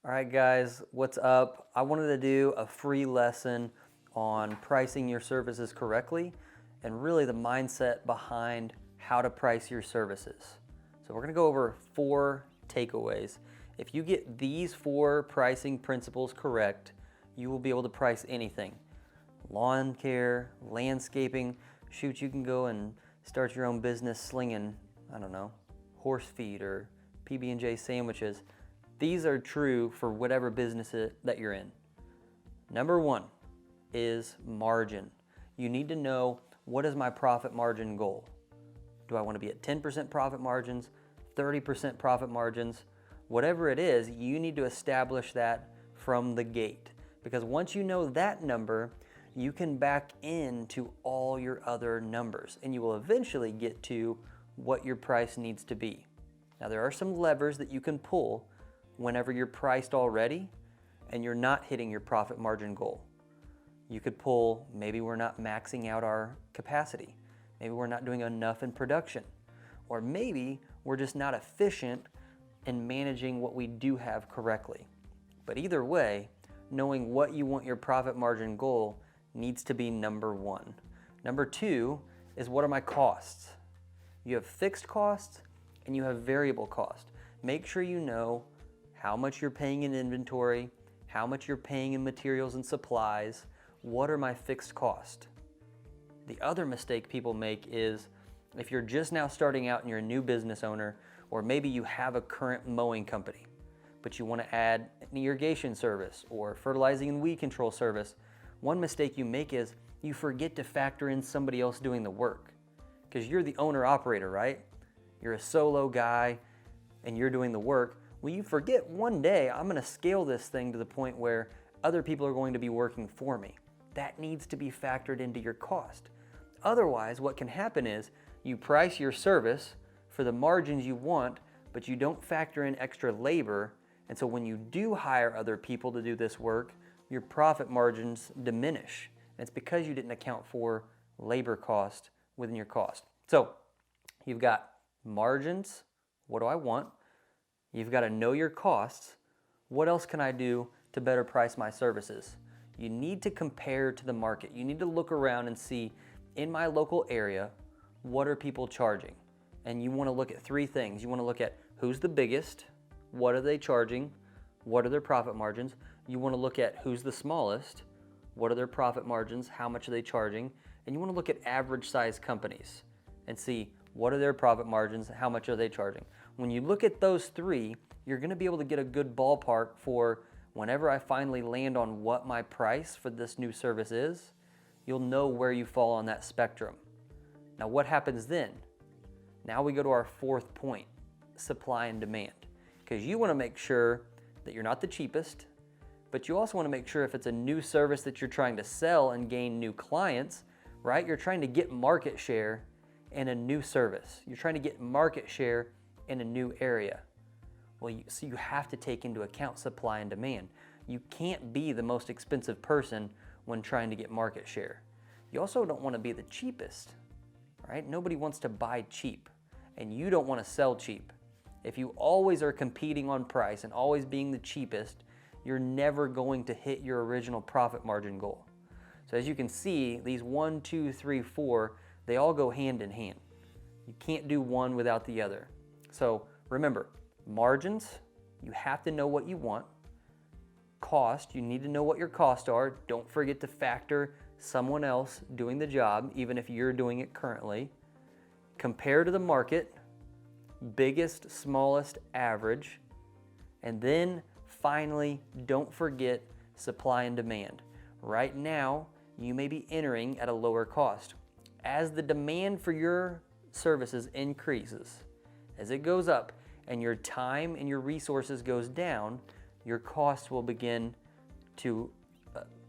All right, guys, what's up? I wanted to do a free lesson on pricing your services correctly and really the mindset behind how to price your services. So we're gonna go over 4 takeaways. If you get these 4 pricing principles correct, you will be able to price anything. Lawn care, landscaping, shoot, you can go and start your own business slinging, I don't know, horse feed or PB&J sandwiches. These are true for whatever business that you're in. Number 1 is margin. You need to know, what is my profit margin goal? Do I want to be at 10% profit margins, 30% profit margins? Whatever it is, you need to establish that from the gate. Because once you know that number, you can back into all your other numbers and you will eventually get to what your price needs to be. Now, there are some levers that you can pull whenever you're priced already and you're not hitting your profit margin goal. You could pull, maybe we're not maxing out our capacity. Maybe we're not doing enough in production. Or maybe we're just not efficient in managing what we do have correctly. But either way, knowing what you want your profit margin goal needs to be number 1. Number 2 is, what are my costs? You have fixed costs and you have variable costs. Make sure you know how much you're paying in inventory, how much you're paying in materials and supplies. What are my fixed costs? The other mistake people make is, if you're just now starting out and you're a new business owner, or maybe you have a current mowing company, but you want to add an irrigation service or fertilizing and weed control service, one mistake you make is you forget to factor in somebody else doing the work. Because you're the owner operator, right? You're a solo guy and you're doing the work. Well, you forget, one day I'm going to scale this thing to the point where other people are going to be working for me. That needs to be factored into your cost. Otherwise, what can happen is you price your service for the margins you want, but you don't factor in extra labor. And so when you do hire other people to do this work, your profit margins diminish. And it's because you didn't account for labor cost within your cost. So you've got margins. What do I want? You've got to know your costs. What else can I do to better price my services? You need to compare to the market. You need to look around and see, in my local area, what are people charging? And you want to look at 3 things. You want to look at who's the biggest, what are they charging, what are their profit margins. You want to look at who's the smallest, what are their profit margins, how much are they charging. And you want to look at average size companies and see, what are their profit margins, how much are they charging. When you look at those 3, you're going to be able to get a good ballpark for whenever I finally land on what my price for this new service is. You'll know where you fall on that spectrum. Now, what happens then? Now we go to our 4th point, supply and demand. Because you want to make sure that you're not the cheapest, but you also want to make sure, if it's a new service that you're trying to sell and gain new clients, right? You're trying to get market share in a new service. You're trying to get market share in a new area. Well, so you have to take into account supply and demand. You can't be the most expensive person when trying to get market share. You also don't want to be the cheapest, right? Nobody wants to buy cheap, and you don't want to sell cheap. If you always are competing on price and always being the cheapest, you're never going to hit your original profit margin goal. So as you can see, these 1, 2, 3, 4, they all go hand in hand. You can't do one without the other. So remember, margins, you have to know what you want. Cost, you need to know what your costs are. Don't forget to factor someone else doing the job, even if you're doing it currently. Compare to the market, biggest, smallest, average. And then finally, don't forget supply and demand. Right now, you may be entering at a lower cost. As the demand for your services increases, as it goes up and your time and your resources goes down, your costs will begin to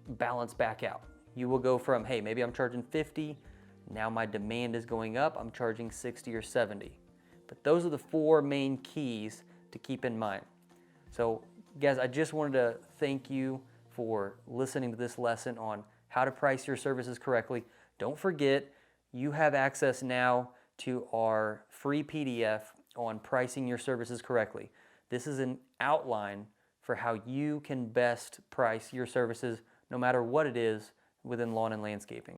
balance back out. You will go from, hey, maybe I'm charging 50, now my demand is going up, I'm charging 60 or 70. But those are the 4 main keys to keep in mind. So guys, I just wanted to thank you for listening to this lesson on how to price your services correctly. Don't forget, you have access now to our free PDF on pricing your services correctly. This is an outline for how you can best price your services, no matter what it is, within lawn and landscaping.